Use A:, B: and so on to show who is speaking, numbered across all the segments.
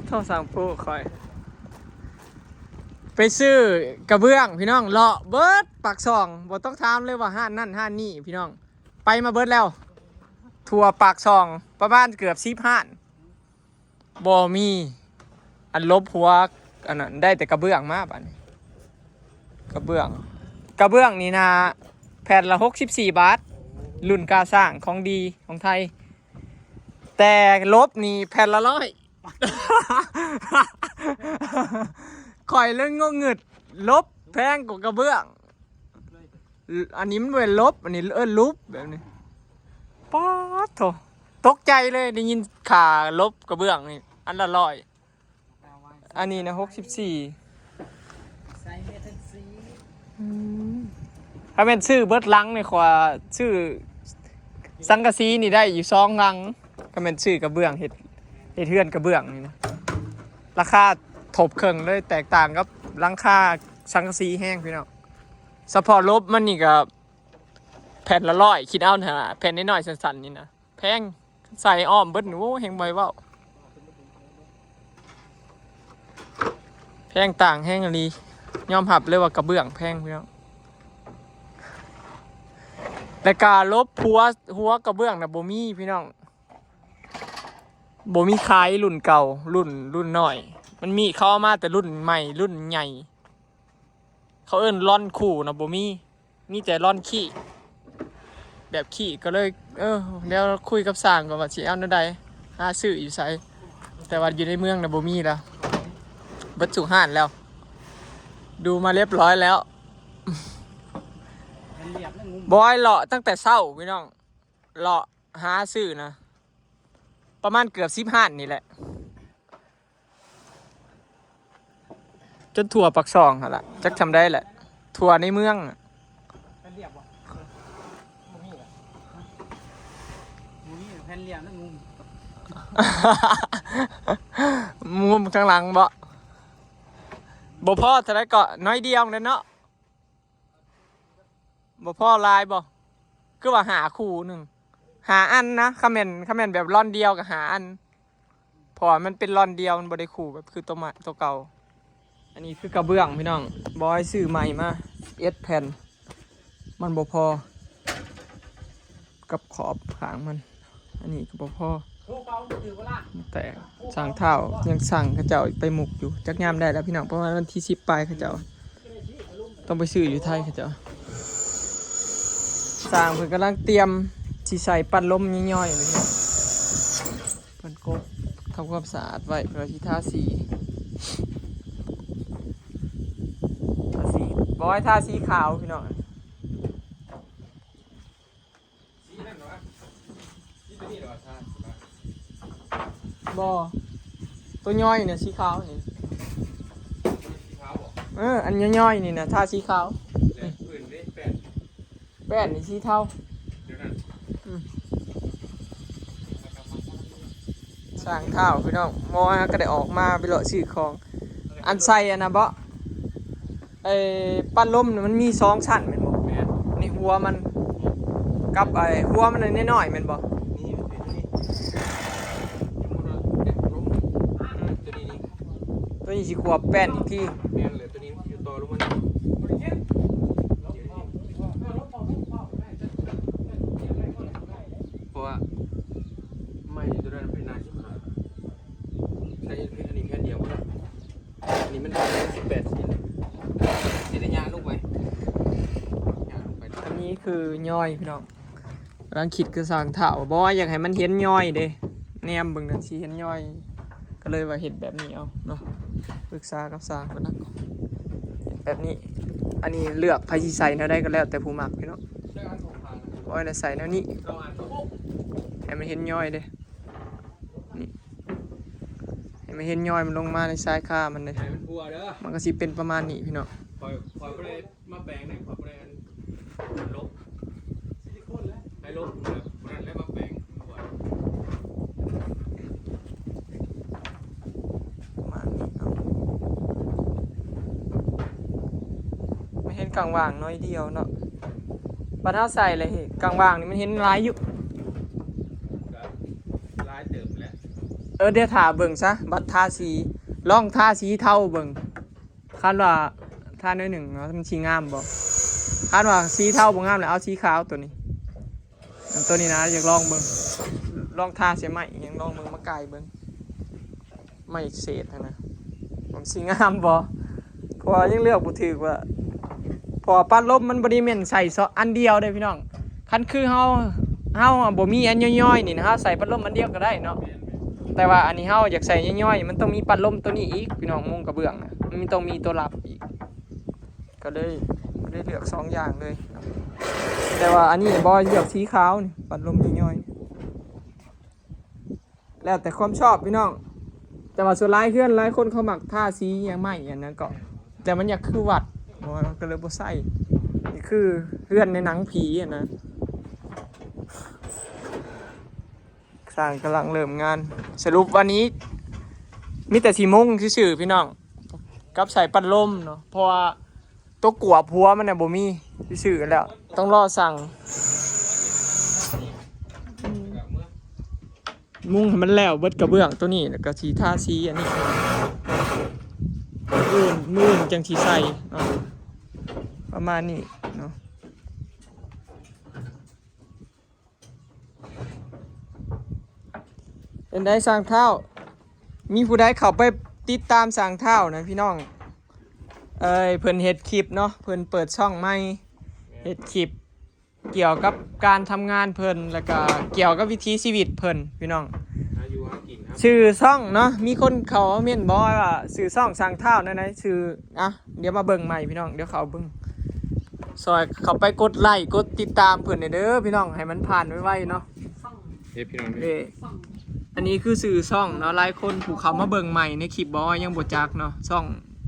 A: โทษสั่งผู้คอยไปซื้อกระเบื้องพี่น้องเลาะเบิร์ดปากซองบ่ต้องถามเลยว่าห้านนั่นห้านนี่พี่น้องไปมาเบิร์ดแล้วทัวปากซองประมาณเกือบ10 ห้านบ่มีอันลบหัวอันนั้นได้แต่กระเบื้องมาบัดนี้กระเบื้องนี่นะแผ่นละ64 บาทรุ่นกาสร้างของดีของไทยแต่ลบนี่แผ่นละ100ข่อยเล่นงงเงิดลบแพงกว่ากระเบื้องอันนี้มันเป็นลบอันนี้ลุบแบบนี้ป๊าดโถตกใจเลยได้ยินข่าลบกระเบื้องนี่อันละ100อันนี้นะ64ถ้าเป็นชื่อเบิร์ดลังเนี่ยขวาชื่อสังกะสีนี่ได้อยู่2 ลังก็เป็นชื่อกระเบื้องเห็ดเทือนกระเบื้องนี่นะราคาถบเครื่องเลยแตกต่างกับราคาสังกะสีแห้งพี่น้องเฉพาะลบมันนี่กับแผ่นละ100คิดเอาเถอะแผ่นน้อยๆสั้นๆนี่นะแพงใส่อ้อมเบิดหนูแห้งใบว่าวแพงต่างแห้งอะไรยอมหับเลยว่ากระเบื้องแพงพี่น้องแต่การลบหัวกระเบื้องนะบ่มีพี่น้องบ่มีขายรุ่นเก่ารุ่นน้อยมันมีเข้ามาแต่รุ่นใหม่รุ่นใหญ่เขาเอิ้นร่อนคู่นะบ่มีแต่ร่อนขี้แบบขี้ก็เลยเดี๋ยวคุยกับสร้างก่อนว่าสิเอาแนวใดหาซื้ออยู่ไสแต่ว่าอยู่ในเมืองนะบ่มีแล้วเบิดสุห้านแล้วดูมาเรียบร้อยแล้วบอยเลาะตั้งแต่เช้าพี่น้องเลาะหาซื้อนะประมาณเกือบ10 ห้านนี่แหละจนทั่วปักซองหั่นล่ะจักทำได้แหละทั่วในเมือง
B: แผ่นเรียบวะบ่มีอ่ะบ่มีแผ่นเรียบแล้วงุม
A: มุมข้างหลังบ่พอเท่าไรก็น้อยเดียวเลยเนาะบ่พอลายบ่คือว่าหาคู่หนึ่งหาอันนะคอมเมนต์แบบร่อนเดียวกับหาอันพอมันเป็นร่อนเดียวมันบ่ได้คู่แบบคือตัวเก่าอันนี้คือกระเบื้องพี่น้องบอยซื้อใหม่มา1แผ่นมันบ่พอกับขอบขางมันอันนี้ก็บ่พอแต่สั่งเท้ายังสั่งเขาเจ้าไปหมุกอยู่จักยามได้แล้วพี่น้องประมาณวันที่10ปลายเขาเจ้าต้องไปซื้ออยู่ไทยเขาเจ้าสร้างเพิ่นกำลังเตรียมสิใส่ปั้นลมย่อยๆนี่เพิ่นกบทำความสะอาดไว้เพื่อที่ทาสีบอยทาสีขาวพี่น้องบอตัวย่อยเนี่ยสีขาวนี่อันย่อยๆนี่นะทาสีขาวแป้นนี่สีเทาสร้างเท้าพี่น้องมอก็ได้ออกมาไปเลาะซื้อของอันใส่อันนะบ่ปั้นลมมันมี2 ชั้นแม่นบ่นี่หัวมันกับหัวมันน้อยๆแม่นบ่ตัวนี้สิขวบแป้นอีกที
C: แม่นเลยตัวนี้อยู่ต่อลงมาเพราะว่าไม่ตัวนั้นเป็นนายชิบหายใช้อันนี้แค่เดียวก็ได้อันนี้มัน18 ชิ้นเสียยาลูกไว้
A: อันนี้คือย่อยพี่น้องกำลังคิดกระสังเถาบอกว่าอยากให้มันเห็นย่อยเด้แนมเบิ่งกันสิเห็นย่อยก็เลยว่าเห็นแบบนี้เอาเนาะปรึกษากับสร้างคนนั้นแบบนี้อันนี้เลือกไผสิใส่แนวใดก็แล้วแต่ผู้มักพี่น้องบ่ให้ใส่แนวนี้ให้มันเห็นย่อยเด้นี่ให้มันเห็นย่อยมันลงมาในสายค่ามันเลยมันก็สิเป็นประมาณนี้พี่น้อง
C: คอยบ่ได้มาแปลงได้คอยบ่ได้ลบให้ลบนั่นแล้วมาแปลง
A: ไม่เห็นกลางว่างน้อยเดียวเนาะบัดเท้าใส่เลยกลางว่างนี่มันเห็นหลายอยู่
C: ร้ายเติบแล้ว
A: เดี๋ยวทาเบิ่งซะบัดทาสีลองทาสีเทาเบิ่งคันว่าทาหน่อยหนึ่งเนาะมันสีงามบ่คันว่าสีเทาบ่งามแล้วเอาสีขาวตัวนี้นะอยากลองเบิ่งลองทาเสียใหม่ยังลองเบิ่งมาไกลเบิ่งไม่เศษนะมันสีงามบ่เพราะว่ายังเลือกบ่ถูกว่าพอปั้นลมมันบ่ได้แม่นใส่อันเดียวเด้พี่น้องคันคือเฮาบ่มีอันย่อยๆนี่นะฮะใส่พัดลมอันเดียวก็ได้เนาะแต่ว่าอันนี้เฮาอยากใส่ย่อยๆมันต้องมีพัดลมตัวนี้อีกพี่น้องมุงกระเบื้องนะมันต้องมีตัวรับอีกก็เลยเลือก2อย่างเลยแต่ว่าอันนี้บ่เลือกสีขาวนี่พัดลมย่อยๆแล้วแต่ความชอบพี่น้องแต่ว่าส่วนหลายหลายคนเขามักทาสีอย่างใหม่อันนั้นก็แต่มันอยากคือวัดก็เลยบ่ใส่นี่คือเฮือนในหนังผีอ่ะนะสร้างกำลังเริ่มงานสรุปวันนี้มีแต่สีมุงซื่อๆพี่น้องกับใส่ปัดลมเนาะเพราะว่าตัวกัวพัวมันน่ะบ่มีซื่อๆกันแล้วต้องรอสั่งมุงให้มันแล้วเบิดกระเบื้องตัวนี้แล้วก็สีทาสีอันนี้มื่นจังสีใส่เนาะประมาณนี้เนาะเป็นได้สร้างเท้ามีผู้ใดเข้าไปติดตามสร้างเท้านะพี่น้องเพิ่นเฮ็ดคลิปเนาะเพิ่นเปิดช่องใหม่เฮ็ดคลิปเกี่ยวกับการทำงานเพิ่นแล้วก็เกี่ยวกับวิถีชีวิตเพิ่นพี่น้องชื่อช่องเนาะมีคนเขาเม่นบอกว่าชื่อช่องสร้างเท้านั่นนะชื่อเดี๋ยวมาเบิ่งใหม่พี่น้องเดี๋ยวเขาเบิ่งซอยเข้าไปกดไลค์กดติดตามเพิ่นเด้อพี่น้องให้มันผ่านไวๆเนาะ
C: พี่น้อง
A: อันนี้คือสื่อช่องเนาะหลายคนผู้เขามาเบิ่งใหม่ในคลิปบอกยังบ่จักเนาะช่อง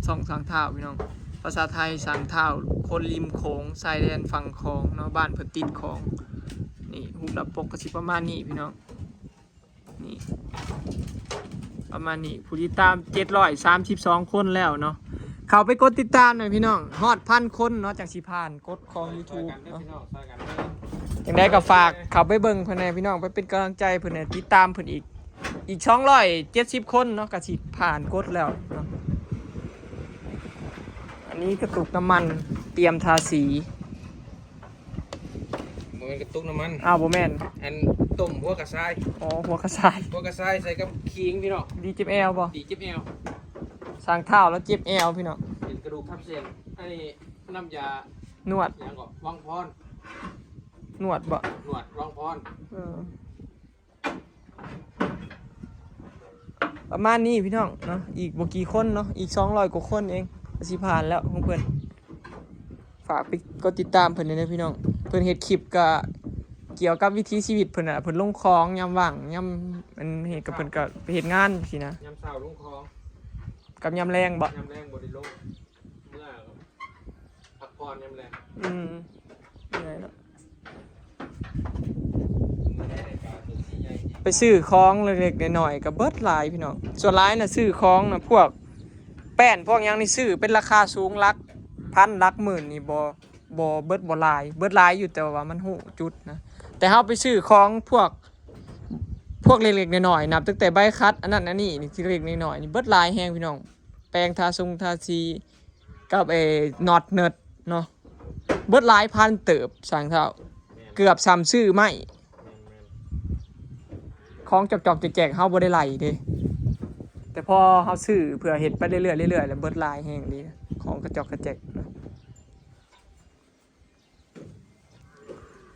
A: สร้างเท้าพี่น้องภาษาไทยสร้างเท้าคนริมโขงชายแดนฝั่งคลองเนาะบ้านเพิ่นติดคลองนี่รูปหน้าปกก็สิประมาณนี้พี่น้องนี่ประมาณนี้ผู้ติดตาม732คนแล้วเนาะเข้าไปกดติดตามหน่อยพี่น้องฮอด1,000 คนเนาะจากสิผ่านกดของ YouTube เนาะอย่างใดก็ฝากเข้าไปเบิ่งเพิ่นแหน่พี่น้องไปเป็นกำลังใจเพิ่นแหน่ติดตามเพิ่นอีก270 คนเนาะก็สิผ่านกดแล้วเนาะอันนี้กระตุกน้ำมันเตรียมทาสี
C: บ่แม่นกระตุกน้ำมัน
A: บ่แม่น
C: อันต้มหัวกระชาย
A: หัวกระชาย
C: ใส่กับขิงพี่น้อง
A: ดีเจ็บแอลบ่
C: ดีเจ็บแอล
A: สร้างเท้าแล้วเจ็บแอลพี่น้อง
C: เป็นกระดูกทับเส้นอันนี้น้ำยาน
A: วด
C: ยังก็วังพร
A: นวดบ่
C: นวดวังพร
A: ประมาณนี้พี่น้องเนาะอีกบ่กี่คนเนาะอีก200 กว่าคนเองสิผ่านแล้วของเพิ่นฝากไปกดติดตามเพิ่นด้วยนะพี่น้องเพิ่นเฮ็ดคลิปก็เกี่ยวกับวิถีชีวิตเพิ่นน่ะเพิ่นลงคลองยามว่างยามมันเฮ็ดกับเพิ่นก็ไปเฮ็ดงานสินะ
C: ยามเช้าลงคลอง
A: กับยามแรงบ่
C: ยามแรงบ่ได้ลงเมื่อพักผ่อนยามแรง
A: ยังไงเนาะไปซื้อของเล็กๆน้อยๆก็เบิดหลายพี่น้องส่วนหลายน่ะซื้อของน่ะพวกแป้นพวกหยังนี่ซื้อเป็นราคาสูงหลักพันหลักหมื่นนี่บ่เบิดหลายอยู่แต่ว่ามันหูจุดนะแต่เฮาไปซื้อของพวกเล็กๆน้อยๆนับตั้งแต่ใบคัดอันนั้นอันนี้นี่ที่เล็กๆน้อยๆนี่เบิดหลายแฮงพี่น้องแปรงทาสีกับน็อตเนิร์ดเนาะเบิดหลายพันเติบสั่งเท่าเกือบ3ซื้อไม่ของจอกๆแจกๆเฮาบ่ได้ไหลเด้แต่พอเฮาซื้อเพื่อเฮ็ดไปเรื่อยๆแล้วเบิดหลายแฮงดีของกระจอกกระแจก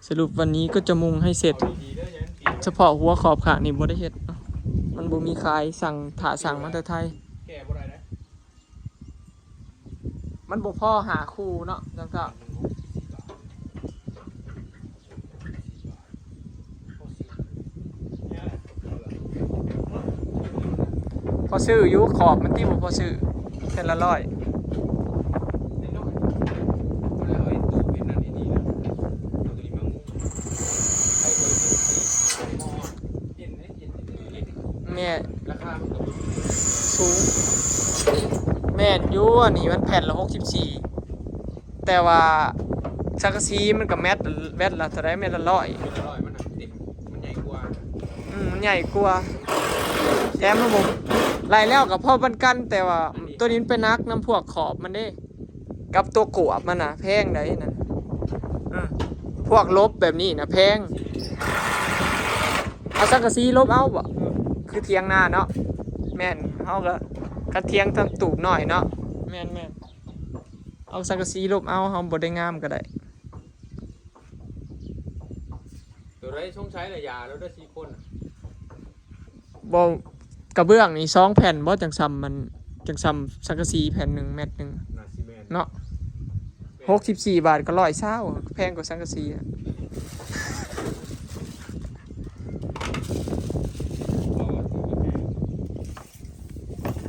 A: สรุปวันนี้ก็จะมุงให้เสร็จเฉพาะหัวขอบขานี่บ่ได้เฮ็ดมันบ่มีขายสั่งมาแต่ไทย
C: แก้บ่ได้นะ
A: มันบ่พอหาคู่เนาะจังซั่นพอซื้ออยู่ขอบมันที่บ่พอซื้อแค่ละ100แม่
C: ราคามันก็
A: สูงแม่นอยู่อันนี้มันแผ่นละ64แต่ว่าสังกะสีมันก็แวดละเท่าใดแม่นละ100
C: มันติดมันใหญ่กว่า
A: มันใหญ่กว่า ถมระบบไล่แล้วกับพ่อปันกันแต่ว่าตัวนี้เป็นนักน้ำพวกขอบมันเด้กับตัวกวบมันน่ะแพงได้น่ะพวกลบแบบนี้น่ะแพงเอาสังกะสีลบเอาบ่คือเทียงหน้าเนาะแม่นเฮาก็กระเทียงทำตูบหน่อยเนาะแม่นเอาสังกะสีลบเอาเฮาบ่ได้งามก็ได้
C: ตัวไรช่องใช้ระยะแล้วได้4 คน
A: บ่กระเบื้องนี่2แผ่นบ่จังซ้ำมันจังซ้ำสังกะสีแผ่นหนึ่งเม็ดหนึ่ง
C: นาซีเมน
A: เนาะ64 บาทก็120แพงกว่าสังกะสีอะ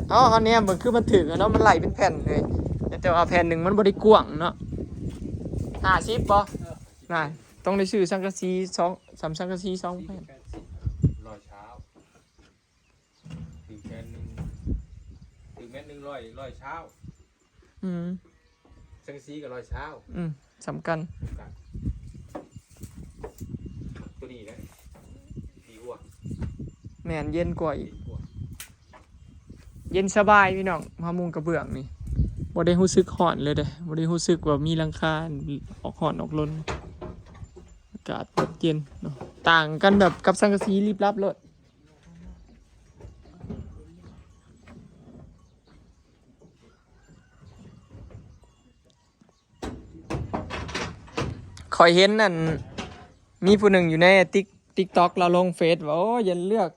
A: เอาเนี่ยมันคือมันถึงอะเนาะมันไหลเป็นแผ่นเลยแต่ว่าแผ่นหนึ่งมันบ่ได้กว้างเนาะ50บ่น่ะต้องได้ซื้อสังกะสี2 3สังกะสี2แผ่น
C: 100 เช้าถึงแค่นึงถึงแม่นึง100 เช้าสังซีกับ100 เช้า
A: สำคัญ
C: ตัวนี้นะดีกว่า
A: แม่นเย็นกว่าอีกเย็นสบายพี่น้องมามุงกระเบื้องนี่บ่ได้รู้สึกร้อนเลยเด้บ่ได้รู้สึกว่ามีหลังคาออกร้อนออกลนอากาศแบบเย็นเนาะต่างกันแบบกับสังกะสีรีบรับเลยคอยเห็นนั่นมีผู้หนึ่งอยู่ในTikTok เราลงเฟซว่าโอ้อย่าเลือก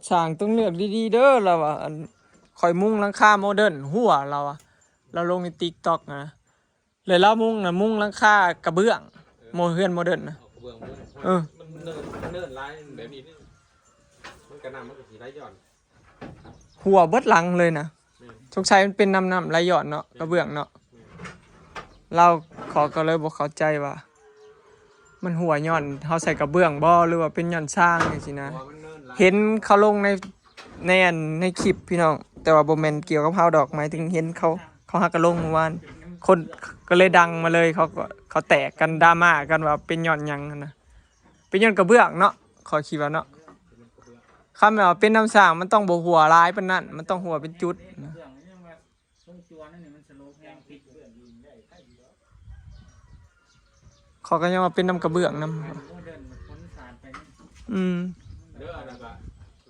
A: ช่างต้องเลือกดีๆเด้อเราอ่ะคอยมุ่งหลังคาโมเดิร์นหัวเราอ่ะเราลงใน TikTok นะเลยเรามุ่งหลังคากระเบื้องโมเดิร์นนะ
C: มันเนินลายแบบนี้มันกระนำมันก็สีไรหย่อน
A: หัวเบิดหลังเลยนะสงสัยมันเป็นน้ำไรหย่อนเนาะกระเบื้องเนาะเราก็เลยบอกเข้าใจว่ามันหัวหย่อนเขาใส่กระเบื้องบ่หรือว่าเป็นหย่อนสร้างนี่สินะเห็นเขาลงในคลิปพี่น้องแต่ว่าบ่แม่นเกี่ยวกับเฮาดอกหมายถึงเห็นเขาหักกระลงเมื่อวานคนก็เลยดังมาเลยเขาแตกกันดราม่ากันว่าเป็นหย่อนหยังนะเป็นหย่อนกระเบื้องเนาะขอคิดว่าเนาะคำว่าเป็นน้ำสร้างมันต้องบ่หัวลายปานนั้นมันต้องหัวเป็นจุดนะเขาก็ยังว่าเป็นน้ำกระเบื้องน้ำ
C: เด้ออะไรแบบ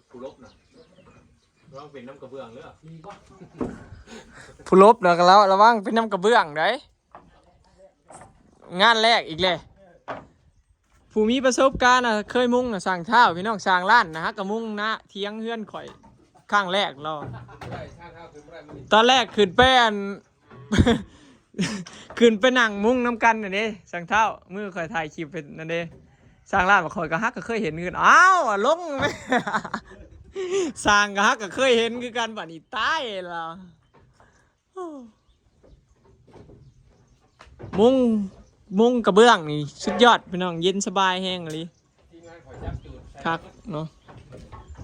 C: ผู้ลบนะร้องเป็นน้ำกระเบื้องเด้อ
A: ผู้ลบเนาะก็แล้วระวังเป็นน้ำกระเบื้องได้งานแรกอีกเลยผู้มีประสบการณ์น่ะเคยมุ่งน่ะสร้างเท้าพี่น้องสร้างร้านนะฮะก็มุ่งนะเที่ยงเฮือนข่อยข้างแรกเราตอนแรกขึ้นไปขึ้นไปนั่งมุ้งน้ำกันน่ะเด้สั่งเท้ามือคอยถ่ายคลิปเป็นนั่นเด้สร้างร้านมาคอยก็ฮักก็เคยเห็นคืออ้าวลงไหมสร้างก็ฮักก็เคยเห็นคือกันบัดนี้ตายแล้วมุ้งกระเบื้องนี่สุดยอดพี่น้องเย็นสบายแห้งเลยคักเนาะ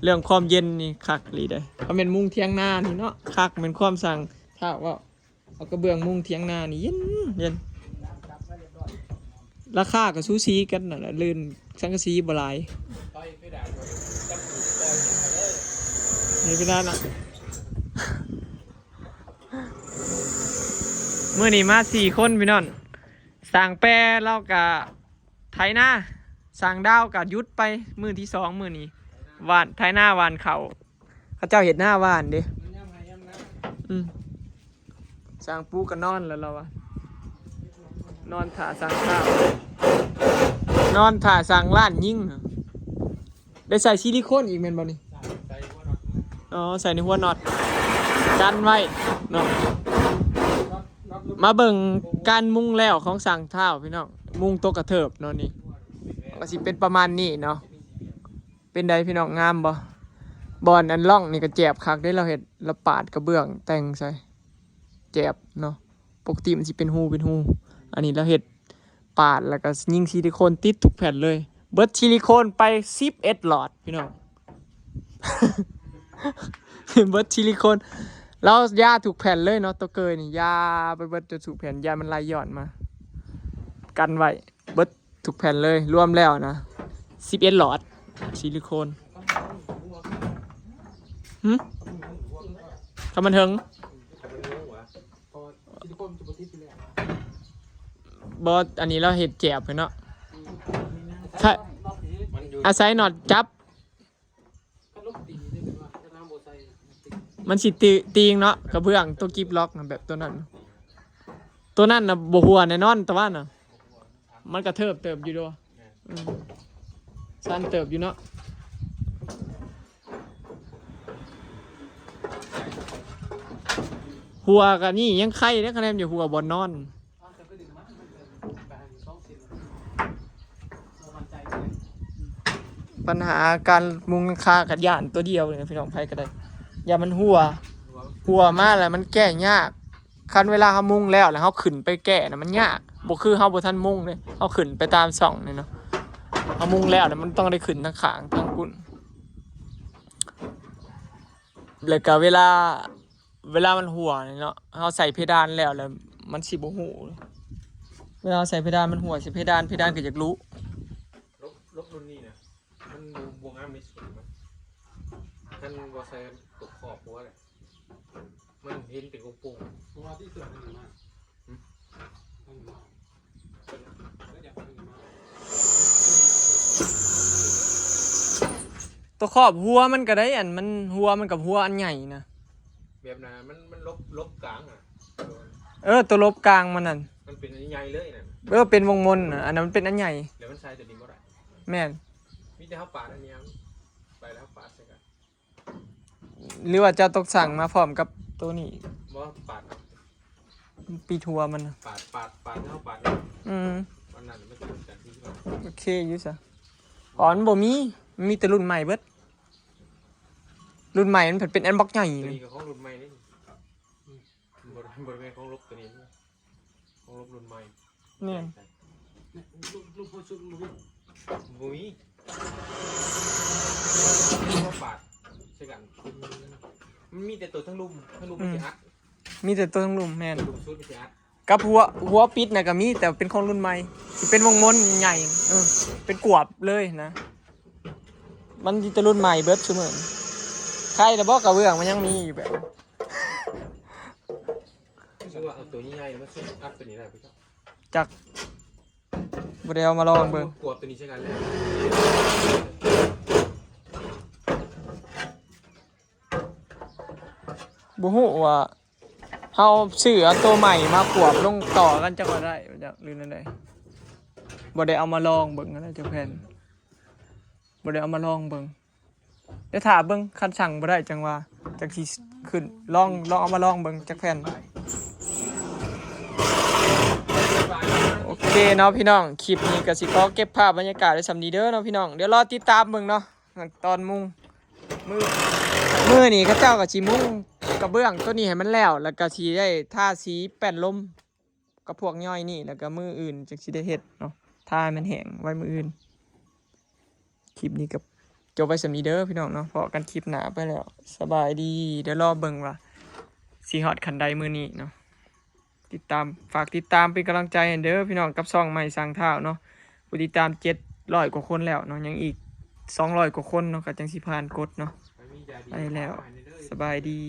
A: เรื่องความเย็นนี่คักเลยได้เขาเป็นมุ้งเทียงหน้านี่เนาะคักเป็นความสั่งถ้าว่าเอากระเบื้องมุ้งเทียงหน้านี่เย็นราคากับซูซีกันน่ะลื่นสังกะสีบหลายนี่ก็ได้นะเมื่อนี้มา4 คนพี่น้องสั่งแปรเล่ากะไถหน้าสั่งดาวกะยุดไปมื้อที่2มื้อนี้หวานไถหน้าหวานเขาเจ้าเห็ดหน้าหวานเด้สั่งปูก็นอนแล้วเราอะนอนถ่าสั่งข้าวนอนถ่าสั่งร้านยิ่งได้ใส่ซิลิโคนอีกแม่นบ่นี่อ๋อใส่ในหัวน็อตกันไว้เนาะมาเบิ่งการมุงแล้วของสั่งเท้าพี่น้องมุงโตกระเถิบเนาะนี่ก็สิเป็นประมาณนี้เนาะเป็นใดพี่น้องงามบ่บอนอันล่องนี่ก็แจบคักได้เราเฮ็ดเราปาดกระเบื้องแต่งใส่แจบเนาะปกติมันสิเป็นหูอันนี้เราเฮ็ดปาดแล้วก็ยิงซิลิโคนติดทุกแผ่นเลยเบิดซิลิโคนไป11หลอดพี่น้อง เบิดซิลิโคนแล้วยาถูกแผ่นเลยเนาะตัวเกยนี่ยาไปเบิดจะถูกแผ่นยามันไหลหย่อนมากันไว้เบิดถูกแผ่นเลยรวมแล้วนะ11หลอดซิลิโคน หึคำมันถึง
C: มันงงวะพอซิลิโคนจะบ่ติดอยู่แล้ว
A: บอสอันนี้เราเห็ดแจบเนาะใช่
C: มันอยู่
A: อาศัยหนอดจับ
B: ก็ลบตีได้เป็นว่าจะน้ำโบไซ
A: มันสิตีงเนาะกระเบื้องตัวกิฟล็อกน่ะแบบตัวนั้น ตัวนั้นนะบหัวแน่นอนแต่ว่าน่ะมันกระเทิบเติบอยู่ด้วยสั้นเติบอยู่เนาะหัวกันนี่ยังไข่ได้คะแนนอยู่หัวบนนอน
B: จะไปดึงมันแปลง2 เซนมันใจเลย
A: ปัญหาการมุงคากัดย่านตัวเดียวเลยพี่น้องไพ่ก็ได้อย่ามันหัวมากเลยมันแก้ยากคันเวลาเขามุงแล้วเขาขึ้นไปแก้นะมันยากบ่คือเขาบ่ทันมุงเลยเขาขึ้นไปตามส่องเลยเนาะเขามุงแล้วมันต้องได้ขึ้นทั้งขางทั้งกุ่นแล้วก็เวลามันหัวเนาะเขาใส่เพดานแล้วมันสิบ่หูเวลาใส่เพดานมันหัวใส่เพดานก็อยากรู้
C: ลบรุ่นนี้นะมันบวงอ้ามในส่วนมันท่านบอใส่ตกขอบหัวเลยมันเห็นเป็นกงปุ่ง
B: เพราะว่าที่เสือมันมามันมาแล้วอยากมันมา
A: ตัวครอบหัวมันก็ได้อันมันหัวมันกับหัวอันใหญ่นะ
C: แบบนั้นมันลบกลางอ่ะ
A: ตัวลบกลางมันนั่น
C: มันเป็นอันใหญ่เลยนะ
A: เป็นวงมนน่ะอันนั้นมันเป็นอันใหญ่
C: เดี๋ยวมันใช้ตัวนี้ก็ได้
A: แม่น
C: มีแต่ข้าวปาดอันนี้ไปแล้วปาดใส่กัน
A: หรือว่าจะตกสั่งมาพร้อมกับตัวนี้
C: ว่าปาด
A: ปีทัวมันน่ะ
C: ปาดข้าวปาด วันนั้นไม่ต้องจัดที่ว่า
A: โอเคอยู่ซะอ๋อมันบ่มีแต่รุ่นใหม่เบิดรุ่นใหม่มันเป็นอันบล็อกใหญ่
C: ตัว
A: เลย
C: นี้กับของรุ่นใหม่นี่บริเวณของลบตัวนี้ของลบรุ่นใหม่
A: เนี่ย
B: ลูกผู้ชุดลูก
C: บุ้ยข้าวปาดใช่กันมันมีแต่ตัวทั้งลุ่มไม่ใช่อัด
A: มีแต่ตัวทั้งรุ่มแม่น
C: ลุ่มชุดไม่ใช่อัด
A: กับหัวปิดน่ะก็มีแต่เป็นของรุ่นใหม่สิเป็นวงมนใหญ่เป็นกวบเลยนะมันมีแต่รุ่นใหม่เบิดเสมอใครแต่บอกกระเบื้องมันยังมีอยู่แบบ
C: ชื่อว่าเอาตัวใหญ่มาใส่อัดตัวนี้ได้พี่ครับ
A: จักบ่ได้เอามาลองเบิ่ง
C: กลัวตัวนี้ใช่กันแล้ว
A: บ่ฮู้ว่าเฮาซื้อเอาตัวใหม่มาขวบลงต่อกันจักว่าได้จักหรือนั่นใดบ่ได้เอามาลองเบิ่งนะจักแผ่นบ่ได้เอามาลองเบิ่งเดี๋ยวถ้าเบิ่งคันสั่งบ่ได้จังว่าจังสิขึ้นลองเอามาลองเบิ่งจักแผ่นโอเคเนาะพี่น้องคลิปนี้ก็สิขอเก็บภาพบรรยากาศไว้สำนี้เด้อเนาะพี่น้องเดี๋ยวรอติดตามเบิ่งเนาะตอนมุงมือนี่เขาเจ้าก็สิมุงกระเบื้องตัวนี้ให้มันแล้วก็สิได้ทาสีแป้นลมกับพวกย่อยนี่แล้วก็มืออื่นจังสิได้เฮ็ดเนาะทาให้มันแห้งไว้มืออื่นคลิปนี้ก็จบไว้สำนี้เด้อพี่น้องเนาะพอกันคลิปหน้าไปแล้วสบายดีเดี๋ยวรอเบิ่งว่าสิฮอดคันใดมื้อนี้เนาะฝากติดตามเป็นกำลังใจให้เด้อพี่น้องกับช่องใหม่สร้างเท้าเนาะผู้ติดตาม700 กว่าคนแล้วเนาะยังอีก200 กว่าคนเนาะก็จังสิผ่านกดเนาะไปแล้วสบายดี